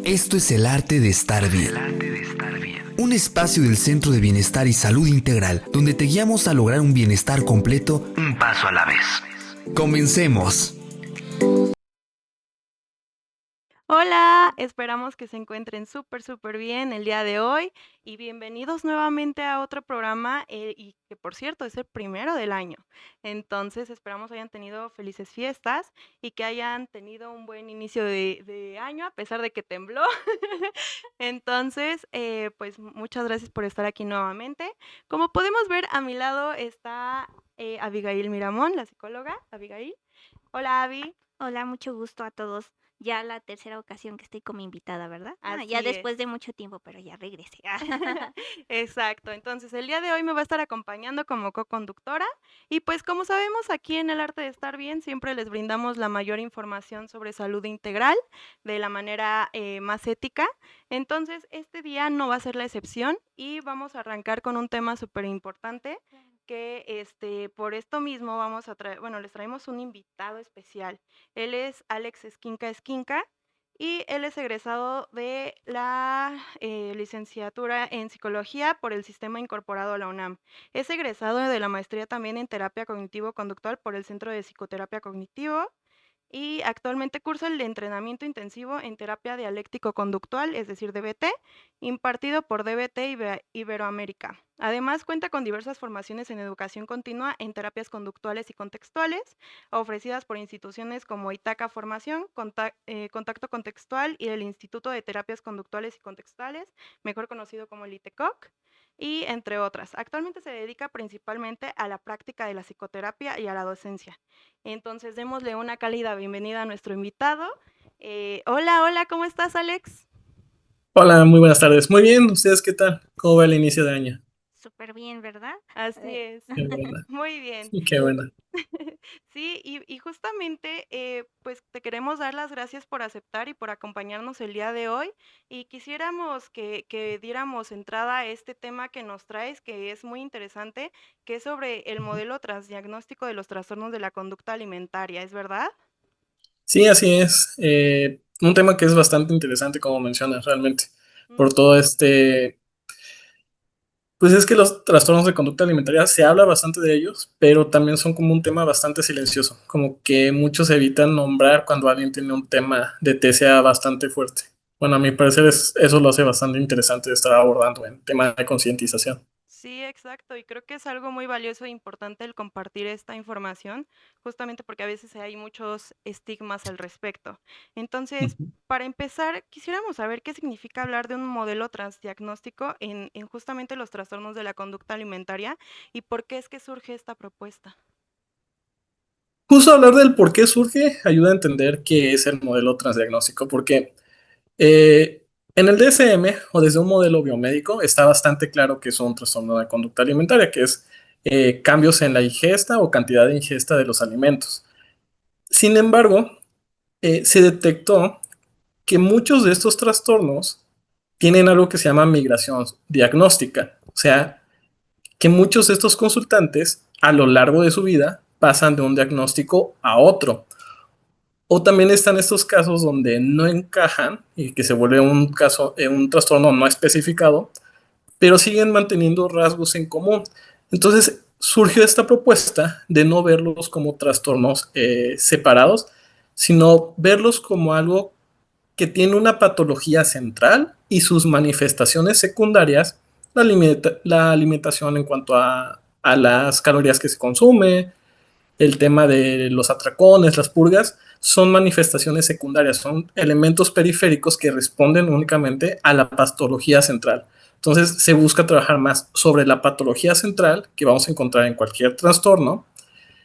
Esto es El Arte de Estar Bien. Un espacio del Centro de Bienestar y Salud Integral donde te guiamos a lograr un bienestar completo, un paso a la vez. Comencemos. Hola, esperamos que se encuentren súper bien el día de hoy y bienvenidos nuevamente a otro programa y que por cierto es el primero del año. Entonces esperamos hayan tenido felices fiestas y que hayan tenido un buen inicio de año a pesar de que tembló. Entonces, pues muchas gracias por estar aquí nuevamente. Como podemos ver, a mi lado está Abigail Miramón, la psicóloga. Abigail. Hola, Abby. Hola, mucho gusto a todos. Ya la tercera ocasión que estoy como invitada, ¿verdad? Ya Así es. después de mucho tiempo, pero ya regresé. Exacto, entonces el día de hoy me va a estar acompañando como co-conductora y pues como sabemos aquí en el arte de estar bien siempre les brindamos la mayor información sobre salud integral de la manera más ética. Entonces este día no va a ser la excepción y vamos a arrancar con un tema súper importante que por esto mismo vamos a traer, bueno, les traemos un invitado especial. Él es Alex Esquinca y él es egresado de la licenciatura en psicología por el Sistema Incorporado a la UNAM. Es egresado de la maestría también en terapia cognitivo-conductual por el Centro de Psicoterapia Cognitivo y actualmente cursa el entrenamiento intensivo en terapia dialéctico-conductual, es decir, DBT, impartido por DBT Iberoamérica. Además, cuenta con diversas formaciones en educación continua en terapias conductuales y contextuales, ofrecidas por instituciones como Itaca Formación, Contacto Contextual y el Instituto de Terapias Conductuales y Contextuales, mejor conocido como el ITECOC, y entre otras. Actualmente se dedica principalmente a la práctica de la psicoterapia y a la docencia. Entonces, démosle una cálida bienvenida a nuestro invitado. Hola, ¿cómo estás, Alex? Hola, muy buenas tardes. Muy bien, ¿ustedes qué tal? ¿Cómo va el inicio de año? Súper bien, ¿verdad? Así es. Qué buena, Muy bien. sí, qué buena. Sí, y justamente, pues te queremos dar las gracias por aceptar y por acompañarnos el día de hoy. Y quisiéramos que diéramos entrada a este tema que nos traes, que es muy interesante, que es sobre el modelo transdiagnóstico de los trastornos de la conducta alimentaria, ¿es verdad? Sí, así es. Un tema que es bastante interesante, como mencionas, realmente. Por todo pues es que los trastornos de conducta alimentaria se habla bastante de ellos, pero también son como un tema bastante silencioso, como que muchos evitan nombrar cuando alguien tiene un tema de TCA bastante fuerte. Bueno, a mi parecer eso lo hace bastante interesante de estar abordando en tema de concientización. Sí, exacto. Y creo que es algo muy valioso e importante el compartir esta información, justamente porque a veces hay muchos estigmas al respecto. Entonces, Ujú. para empezar, quisiéramos saber qué significa hablar de un modelo transdiagnóstico en justamente los trastornos de la conducta alimentaria y por qué es que surge esta propuesta. Justo hablar del por qué surge ayuda a entender qué es el modelo transdiagnóstico, porque en el DSM o desde un modelo biomédico está bastante claro que es un trastorno de conducta alimentaria, que es cambios en la ingesta o cantidad de ingesta de los alimentos. Sin embargo, se detectó que muchos de estos trastornos tienen algo que se llama migración diagnóstica, o sea, que muchos de estos consultantes a lo largo de su vida pasan de un diagnóstico a otro. O también están estos casos donde no encajan y que se vuelve un caso, un trastorno no especificado, pero siguen manteniendo rasgos en común. Entonces surgió esta propuesta de no verlos como trastornos separados, sino verlos como algo que tiene una patología central y sus manifestaciones secundarias, la alimentación en cuanto a las calorías que se consume, el tema de los atracones, las purgas, son manifestaciones secundarias, son elementos periféricos que responden únicamente a la patología central. Entonces se busca trabajar más sobre la patología central que vamos a encontrar en cualquier trastorno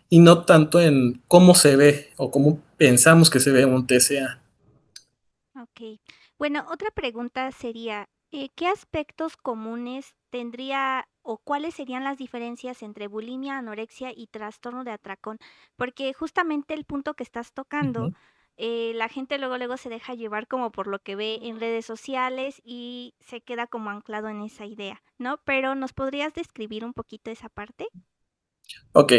y no tanto en cómo se ve o cómo pensamos que se ve un TCA. Ok. Bueno, otra pregunta sería, ¿qué aspectos comunes tendría o cuáles serían las diferencias entre bulimia, anorexia y trastorno de atracón? Porque justamente el punto que estás tocando, Ujú. la gente luego se deja llevar como por lo que ve en Ujú. redes sociales y se queda como anclado en esa idea, ¿no? Pero ¿nos podrías describir un poquito esa parte? Ok.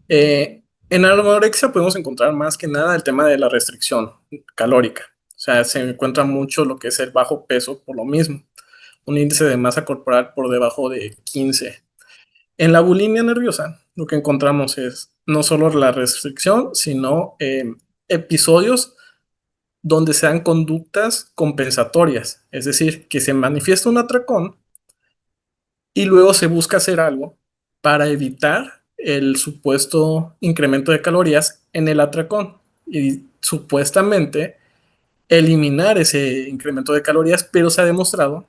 En anorexia podemos encontrar más que nada el tema de la restricción calórica. O sea, se encuentra mucho lo que es el bajo peso por lo mismo, un índice de masa corporal por debajo de 15. En la bulimia nerviosa, lo que encontramos es no solo la restricción, sino episodios donde se dan conductas compensatorias, es decir, que se manifiesta un atracón y luego se busca hacer algo para evitar el supuesto incremento de calorías en el atracón y supuestamente eliminar ese incremento de calorías, pero se ha demostrado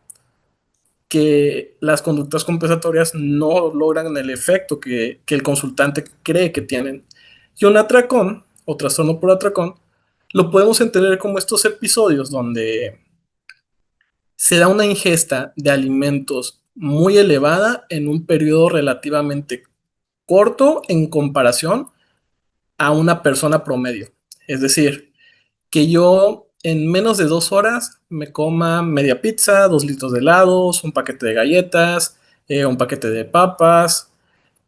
que las conductas compensatorias no logran el efecto que el consultante cree que tienen. Y un atracón o trastorno por atracón lo podemos entender como estos episodios donde se da una ingesta de alimentos muy elevada en un periodo relativamente corto en comparación a una persona promedio. Es decir, que yo en menos de 2 horas me coma media pizza, 2 litros de helados, un paquete de galletas, un paquete de papas,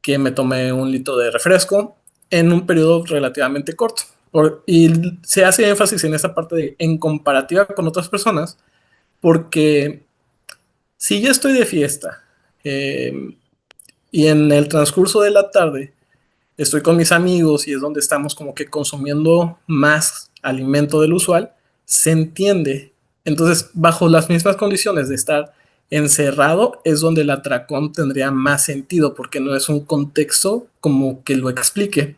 que me tome 1 litro de refresco en un periodo relativamente corto. Y se hace énfasis en esta parte de en comparativa con otras personas, porque si yo estoy de fiesta eh, y en el transcurso de la tarde estoy con mis amigos y es donde estamos como que consumiendo más alimento del usual, se entiende. Entonces, bajo las mismas condiciones de estar encerrado, es donde el atracón tendría más sentido, porque no es un contexto como que lo explique.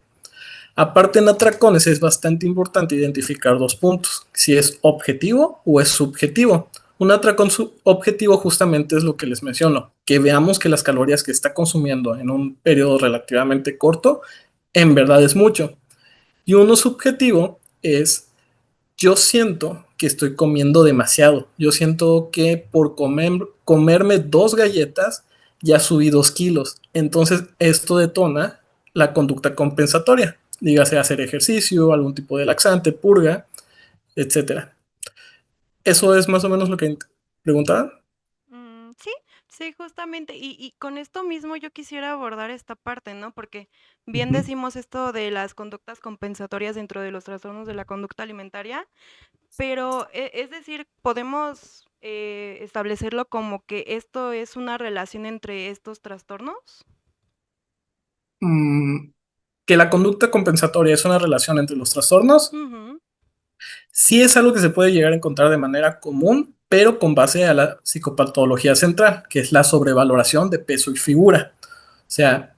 Aparte en atracones es bastante importante identificar 2 puntos, si es objetivo o es subjetivo. Un atracón objetivo justamente es lo que les menciono, que veamos que las calorías que está consumiendo en un periodo relativamente corto en verdad es mucho. Y uno subjetivo es yo siento que estoy comiendo demasiado. Yo siento que por comerme 2 galletas ya subí 2 kilos. Entonces esto detona la conducta compensatoria. Dígase hacer ejercicio, algún tipo de laxante, purga, etcétera. Eso es más o menos lo que preguntaban. Sí, sí, justamente. Y con esto mismo yo quisiera abordar esta parte, ¿no? Porque bien Ujú. decimos esto de las conductas compensatorias dentro de los trastornos de la conducta alimentaria, pero es decir, podemos establecerlo como que esto es una relación entre estos trastornos. Mm, que la conducta compensatoria es una relación entre los trastornos. Ujú. Sí es algo que se puede llegar a encontrar de manera común, pero con base a la psicopatología central, que es la sobrevaloración de peso y figura. O sea,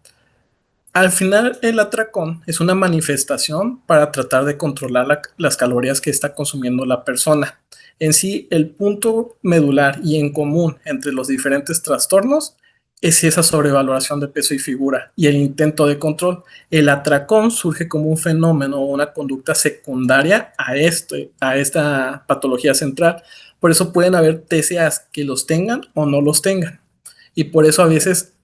al final el atracón es una manifestación para tratar de controlar las calorías que está consumiendo la persona. En sí, el punto medular y en común entre los diferentes trastornos es esa sobrevaloración de peso y figura y el intento de control. El atracón surge como un fenómeno o una conducta secundaria a esta patología central. Por eso pueden haber TCAs que los tengan o no los tengan. Y por eso a veces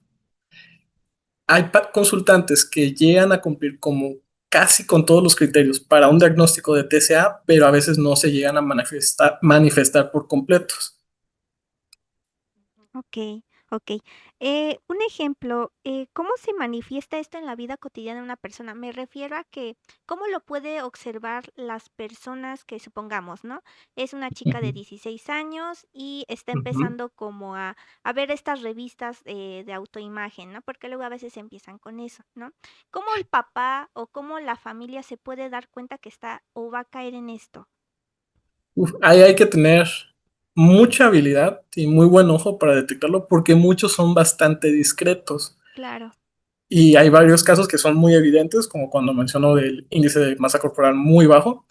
hay consultantes que llegan a cumplir como casi con todos los criterios para un diagnóstico de TCA, pero a veces no se llegan a manifestar por completos. Ok, ok. Un ejemplo, ¿cómo se manifiesta esto en la vida cotidiana de una persona? Me refiero a que, ¿cómo lo puede observar las personas que supongamos, ¿no? Es una chica de Ujú, 16 años y está ujú. empezando como a ver estas revistas de autoimagen, ¿no? Porque luego a veces empiezan con eso, ¿no? ¿Cómo el papá o cómo la familia se puede dar cuenta que está o va a caer en esto? Uf, ahí hay que tener mucha habilidad y muy buen ojo para detectarlo porque muchos son bastante discretos. Claro. Y hay varios casos que son muy evidentes, como cuando menciono del índice de masa corporal muy bajo,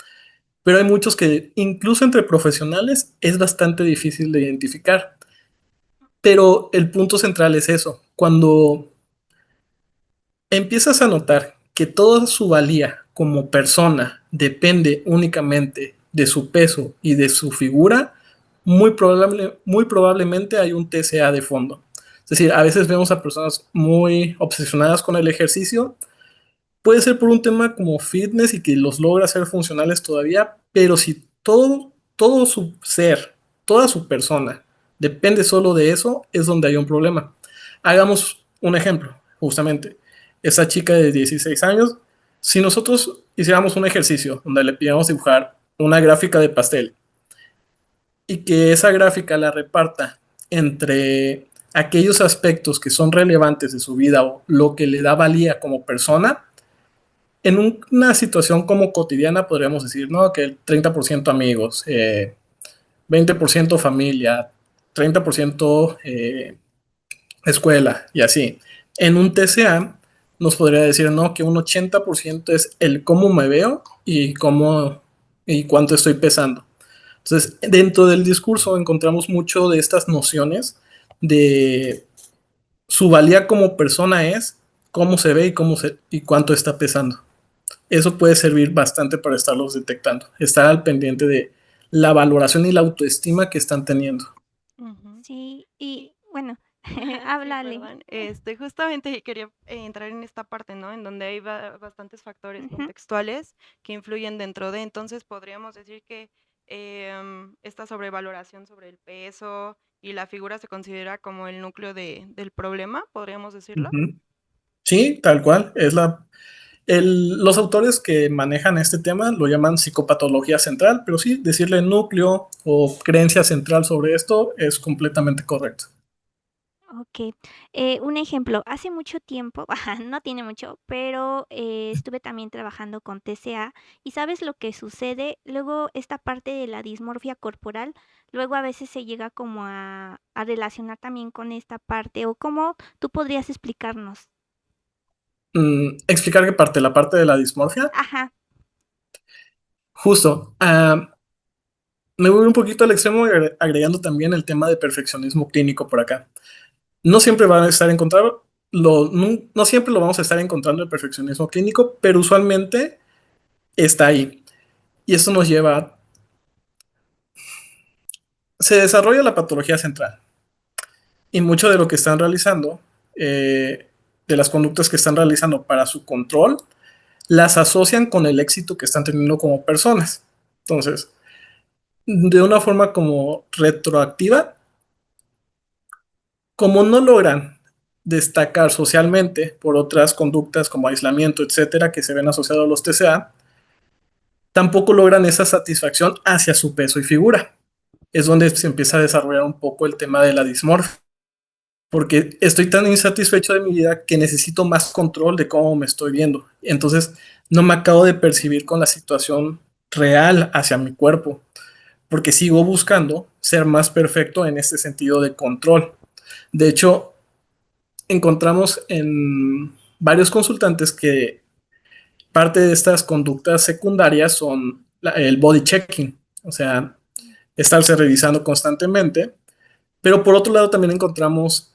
pero hay muchos que incluso entre profesionales es bastante difícil de identificar. Pero el punto central es eso. Cuando empiezas a notar que toda su valía como persona depende únicamente de su peso y de su figura, muy probablemente hay un TCA de fondo. Es decir, a veces vemos a personas muy obsesionadas con el ejercicio. Puede ser por un tema como fitness y que los logra ser funcionales todavía, pero si todo su ser, toda su persona depende solo de eso, es donde hay un problema. Hagamos un ejemplo, justamente. Esa chica de 16 años, si nosotros hiciéramos un ejercicio donde le pidiéramos dibujar una gráfica de pastel y que esa gráfica la reparta entre aquellos aspectos que son relevantes de su vida o lo que le da valía como persona, en una situación como cotidiana podríamos decir, ¿no? Que el 30% amigos, 20% familia, 30% escuela y así. En un TCA nos podría decir, ¿no? Que un 80% es el cómo me veo y cómo y cuánto estoy pesando. Entonces, dentro del discurso encontramos mucho de estas nociones de su valía como persona es cómo se ve y y cuánto está pesando. Eso puede servir bastante para estarlos detectando, estar al pendiente de la valoración y la autoestima que están teniendo. Ujú. Sí, y bueno, Sí, háblale. perdón. Justamente quería entrar en esta parte, ¿no? En donde hay bastantes factores Ujú. contextuales que influyen dentro de, entonces podríamos decir que esta sobrevaloración sobre el peso y la figura se considera como el núcleo del problema, podríamos decirlo. Ujú. Sí, tal cual. Los autores que manejan este tema lo llaman psicopatología central, pero sí, decirle núcleo o creencia central sobre esto es completamente correcto. Ok, un ejemplo, hace mucho tiempo, ajá, no tiene mucho, pero estuve también trabajando con TCA y ¿sabes lo que sucede? Luego esta parte de la dismorfia corporal, luego a veces se llega como a relacionar también con esta parte o cómo tú podrías explicarnos. Explicar qué parte, la parte de la dismorfia. Ajá, Justo, me voy un poquito al extremo agregando también el tema de perfeccionismo clínico por acá. No siempre van a estar encontrando, no siempre lo vamos a estar encontrando el perfeccionismo clínico, pero usualmente está ahí. Y esto nos lleva, se desarrolla la patología central y mucho de lo que están realizando, de las conductas que están realizando para su control, las asocian con el éxito que están teniendo como personas. Entonces, de una forma como retroactiva, como no logran destacar socialmente por otras conductas como aislamiento, etcétera, que se ven asociados a los TCA, tampoco logran esa satisfacción hacia su peso y figura. Es donde se empieza a desarrollar un poco el tema de la dismorfia, porque estoy tan insatisfecho de mi vida que necesito más control de cómo me estoy viendo. Entonces, no me acabo de percibir con la situación real hacia mi cuerpo, porque sigo buscando ser más perfecto en este sentido de control. De hecho, encontramos en varios consultantes que parte de estas conductas secundarias son el body checking, o sea, estarse revisando constantemente, pero por otro lado también encontramos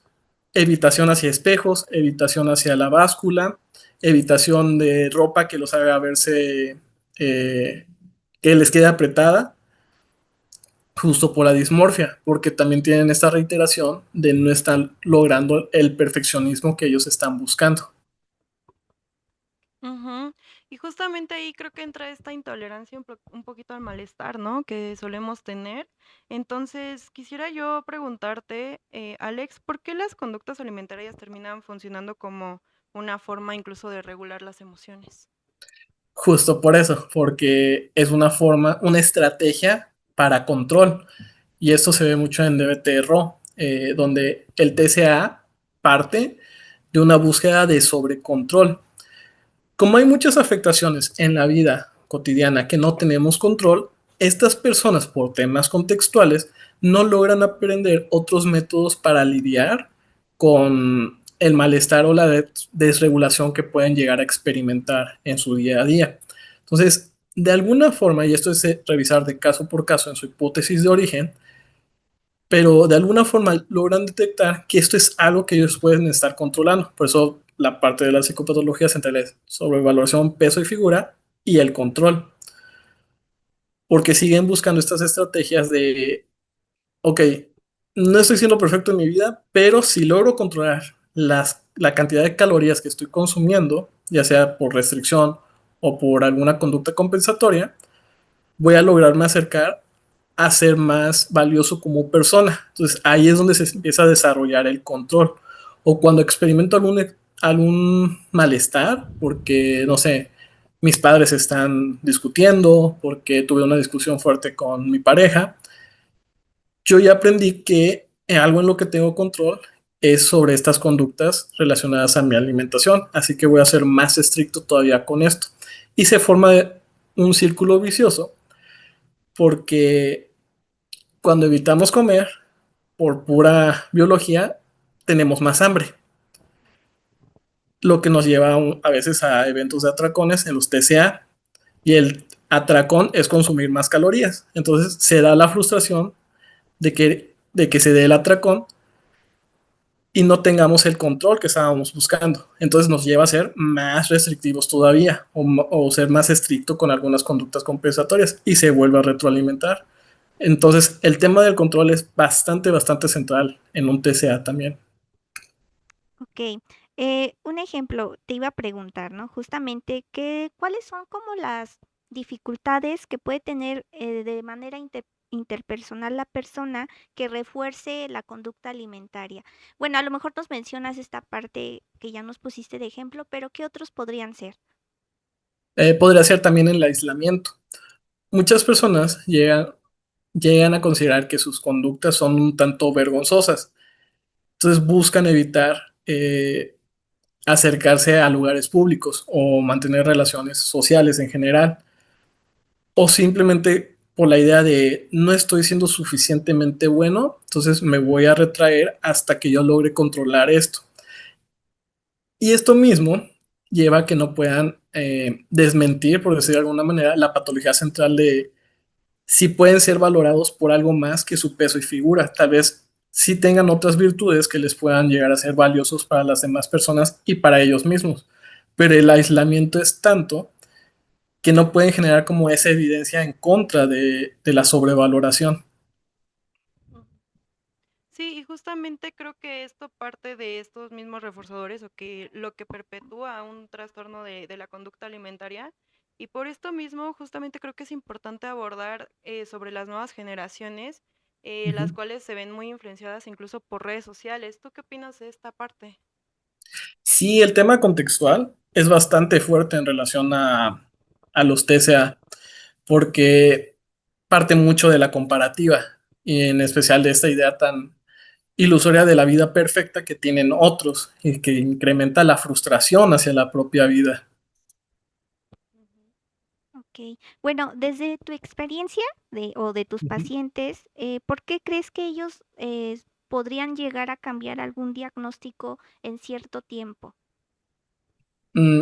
evitación hacia espejos, evitación hacia la báscula, evitación de ropa que los haga verse, que les quede apretada, justo por la dismorfia, porque también tienen esta reiteración de no estar logrando el perfeccionismo que ellos están buscando. Ujú. Y justamente ahí creo que entra esta intolerancia un poquito al malestar, ¿no? Que solemos tener. Entonces, quisiera yo preguntarte, Alex, ¿por qué las conductas alimentarias terminan funcionando como una forma incluso de regular las emociones? Justo por eso, porque es una forma, una estrategia para control. Y esto se ve mucho en DBT-RO, donde el TCA parte de una búsqueda de sobrecontrol. Como hay muchas afectaciones en la vida cotidiana que no tenemos control, estas personas por temas contextuales no logran aprender otros métodos para lidiar con el malestar o la desregulación que pueden llegar a experimentar en su día a día. Entonces, de alguna forma, y esto es revisar de caso por caso en su hipótesis de origen, pero de alguna forma logran detectar que esto es algo que ellos pueden estar controlando. Por eso la parte de la psicopatología central es sobrevaluación, peso y figura y el control, porque siguen buscando estas estrategias de, ok, no estoy siendo perfecto en mi vida, pero si logro controlar la cantidad de calorías que estoy consumiendo, ya sea por restricción o por alguna conducta compensatoria, voy a lograrme acercar a ser más valioso como persona. Entonces ahí es donde se empieza a desarrollar el control. O cuando experimento algún malestar, porque, no sé, mis padres están discutiendo, porque tuve una discusión fuerte con mi pareja, yo ya aprendí que algo en lo que tengo control es sobre estas conductas relacionadas a mi alimentación, así que voy a ser más estricto todavía con esto. Y se forma un círculo vicioso porque cuando evitamos comer, por pura biología, tenemos más hambre, lo que nos lleva a veces a eventos de atracones en los TCA, y el atracón es consumir más calorías. Entonces se da la frustración de que se dé el atracón y no tengamos el control que estábamos buscando. Entonces nos lleva a ser más restrictivos todavía o ser más estricto con algunas conductas compensatorias y se vuelve a retroalimentar. Entonces el tema del control es bastante, bastante central en un TCA también. Ok. Un ejemplo, te iba a preguntar, ¿no? Justamente, ¿cuáles son como las dificultades que puede tener de manera interpersonal la persona que refuerce la conducta alimentaria? Bueno, a lo mejor nos mencionas esta parte que ya nos pusiste de ejemplo, pero ¿qué otros podrían ser? Podría ser también el aislamiento. Muchas personas llegan a considerar que sus conductas son un tanto vergonzosas. Entonces buscan evitar acercarse a lugares públicos o mantener relaciones sociales en general. O simplemente por la idea de no estoy siendo suficientemente bueno, entonces me voy a retraer hasta que yo logre controlar esto. Y esto mismo lleva a que no puedan desmentir, por decir de alguna manera, la patología central de si pueden ser valorados por algo más que su peso y figura. Tal vez sí tengan otras virtudes que les puedan llegar a ser valiosos para las demás personas y para ellos mismos. Pero el aislamiento es tanto que no pueden generar como esa evidencia en contra de la sobrevaloración. Ujú. Sí, y justamente creo que esto parte de estos mismos reforzadores o que lo que perpetúa un trastorno de la conducta alimentaria. Y por esto mismo, justamente creo que es importante abordar sobre las nuevas generaciones, las Ujú. cuales se ven muy influenciadas incluso por redes sociales. ¿Tú qué opinas de esta parte? Sí, el tema contextual es bastante fuerte en relación a los TCA, porque parte mucho de la comparativa, y en especial de esta idea tan ilusoria de la vida perfecta que tienen otros y que incrementa la frustración hacia la propia vida. Ujú. Ok. Bueno, desde tu experiencia o de tus Ujú. pacientes, ¿por qué crees que ellos podrían llegar a cambiar algún diagnóstico en cierto tiempo? Mm,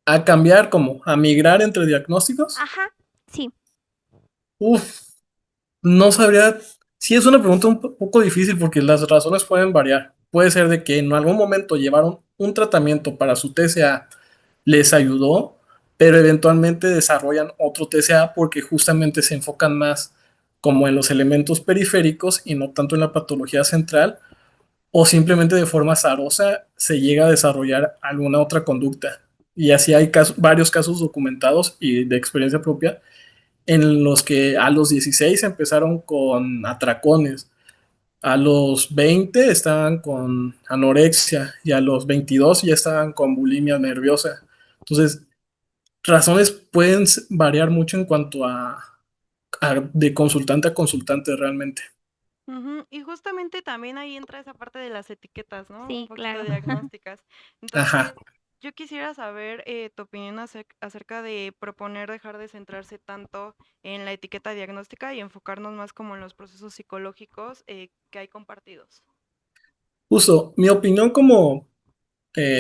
a cambiar como, a migrar entre diagnósticos. Ajá, sí. Uf, no sabría. Sí, es una pregunta un poco difícil porque las razones pueden variar. Puede ser de que en algún momento llevaron un tratamiento para su TCA, les ayudó, pero eventualmente desarrollan otro TCA porque justamente se enfocan más como en los elementos periféricos y no tanto en la patología central, o simplemente de forma azarosa se llega a desarrollar alguna otra conducta. Y así hay varios casos documentados y de experiencia propia en los que a los 16 empezaron con atracones, a los 20 estaban con anorexia y a los 22 ya estaban con bulimia nerviosa. Entonces, razones pueden variar mucho en cuanto a de consultante a consultante realmente. Ujú. Y justamente también ahí entra esa parte de las etiquetas, ¿no? Un Sí, poquito claro. diagnósticas. Ajá. Entonces, yo quisiera saber tu opinión acerca de proponer dejar de centrarse tanto en la etiqueta diagnóstica y enfocarnos más como en los procesos psicológicos que hay compartidos. Justo, mi opinión como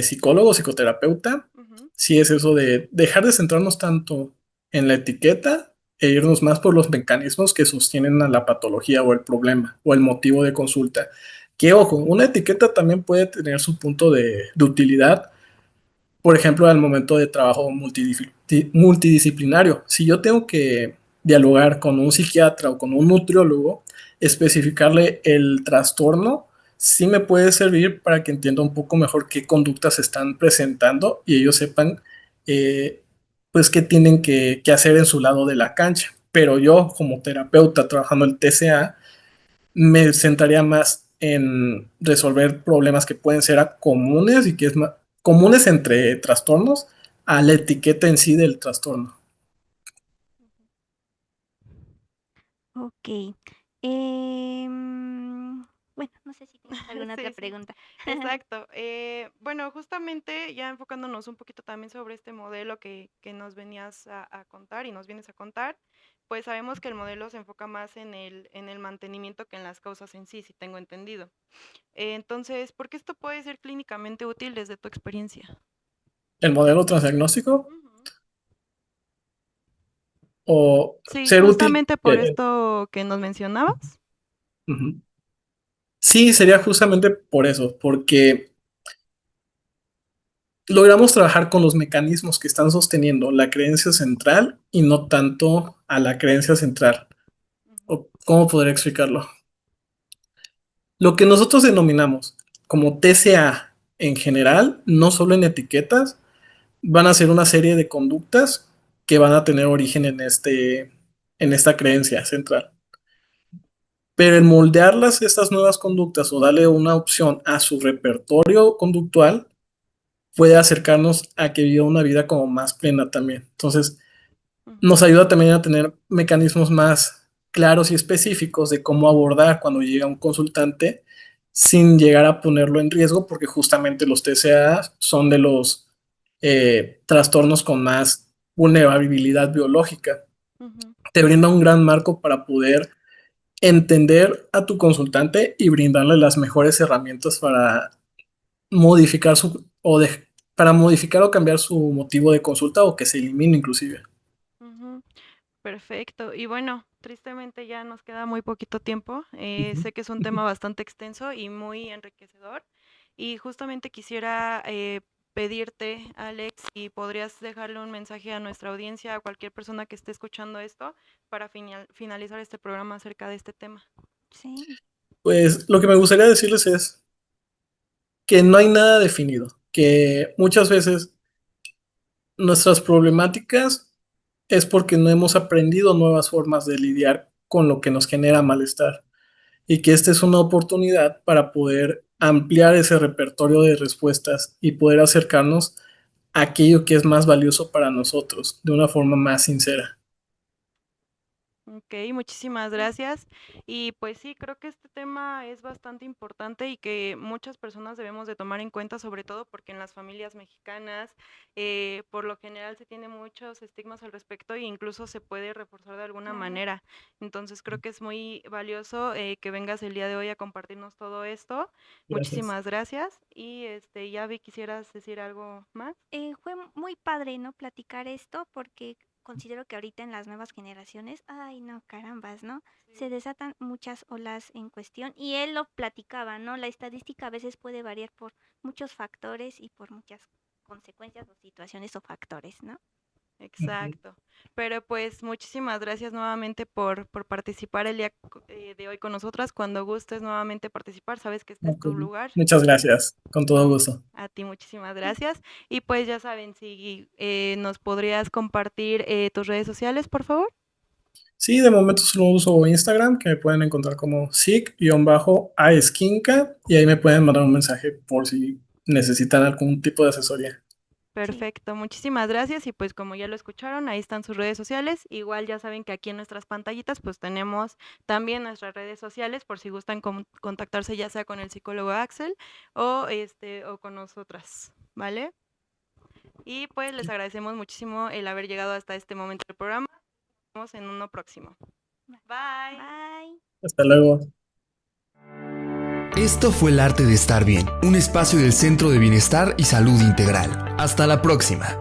psicólogo, psicoterapeuta, Ujú, sí es eso de dejar de centrarnos tanto en la etiqueta e irnos más por los mecanismos que sostienen a la patología o el problema o el motivo de consulta. Que ojo, una etiqueta también puede tener su punto de utilidad, por ejemplo, al momento de trabajo multidisciplinario. Si yo tengo que dialogar con un psiquiatra o con un nutriólogo, especificarle el trastorno, sí me puede servir para que entienda un poco mejor qué conductas se están presentando y ellos sepan, eh, pues, qué tienen que hacer en su lado de la cancha. Pero yo, como terapeuta trabajando el TCA, me centraría más en resolver problemas que pueden ser comunes y que es comunes entre trastornos a la etiqueta en sí del trastorno. Ok. Bueno, no sé si tienes alguna otra Sí, sí. pregunta. Exacto. Bueno, justamente ya enfocándonos un poquito también sobre este modelo que nos venías a contar y nos vienes a contar, pues sabemos que el modelo se enfoca más en el mantenimiento que en las causas en sí, si tengo entendido. Entonces, ¿por qué esto puede ser clínicamente útil desde tu experiencia? El modelo transdiagnóstico Ujú. o Sí, ser útil. justamente por esto que nos mencionabas. Ujú. Sí, sería justamente por eso, porque logramos trabajar con los mecanismos que están sosteniendo la creencia central y no tanto a la creencia central. Ujú, ¿O cómo podría explicarlo? Lo que nosotros denominamos como TCA en general, no solo en etiquetas, van a ser una serie de conductas que van a tener origen en esta creencia central. Pero el moldearlas, estas nuevas conductas o darle una opción a su repertorio conductual puede acercarnos a que viva una vida como más plena también. Entonces, ujú, nos ayuda también a tener mecanismos más claros y específicos de cómo abordar cuando llega un consultante sin llegar a ponerlo en riesgo, porque justamente los TCA son de los trastornos con más vulnerabilidad biológica. ujú, Te brinda un gran marco para poder entender a tu consultante y brindarle las mejores herramientas para modificar para modificar o cambiar su motivo de consulta o que se elimine inclusive. ujú. Perfecto. Y bueno, tristemente ya nos queda muy poquito tiempo. Ujú. Sé que es un tema bastante extenso y muy enriquecedor. Y justamente quisiera pedirte, Alex, si podrías dejarle un mensaje a nuestra audiencia, a cualquier persona que esté escuchando esto, para finalizar este programa acerca de este tema. Sí, Pues lo que me gustaría decirles es que no hay nada definido, que muchas veces nuestras problemáticas es porque no hemos aprendido nuevas formas de lidiar con lo que nos genera malestar y que esta es una oportunidad para poder ampliar ese repertorio de respuestas y poder acercarnos a aquello que es más valioso para nosotros de una forma más sincera. Ok, muchísimas gracias. Y pues sí, creo que este tema es bastante importante y que muchas personas debemos de tomar en cuenta, sobre todo porque en las familias mexicanas, por lo general se tiene muchos estigmas al respecto e incluso se puede reforzar de alguna claro. manera. Entonces creo que es muy valioso que vengas el día de hoy a compartirnos todo esto. Gracias. Muchísimas gracias. Y ya vi, ¿quisieras decir algo más? Fue muy padre, ¿no? Platicar esto porque considero que ahorita en las nuevas generaciones, ay, no, carambas, ¿no? Se Sí. desatan muchas olas en cuestión y él lo platicaba, ¿no? La estadística a veces puede variar por muchos factores y por muchas consecuencias o situaciones o factores, ¿no? Ujú. Exacto. Pero pues muchísimas gracias nuevamente por participar el día de hoy con nosotras. Cuando gustes nuevamente participar, sabes que este es Ok. tu lugar. Muchas gracias, con todo No, gusto. a ti muchísimas gracias. Y pues ya saben, si nos podrías compartir tus redes sociales, por favor. Sí, de momento solo uso Instagram, que me pueden encontrar como sic-aesquinca y ahí me pueden mandar un mensaje por si necesitan algún tipo de asesoría. Sí. Perfecto, muchísimas gracias y pues como ya lo escucharon, ahí están sus redes sociales. Igual ya saben que aquí en nuestras pantallitas pues tenemos también nuestras redes sociales por si gustan contactarse ya sea con el psicólogo Axel o o con nosotras, ¿vale? Y pues les agradecemos muchísimo el haber llegado hasta este momento del programa. Nos vemos en uno próximo. Bye. Bye. Hasta luego. Esto fue El Arte de Estar Bien, un espacio del Centro de Bienestar y Salud Integral. Hasta la próxima.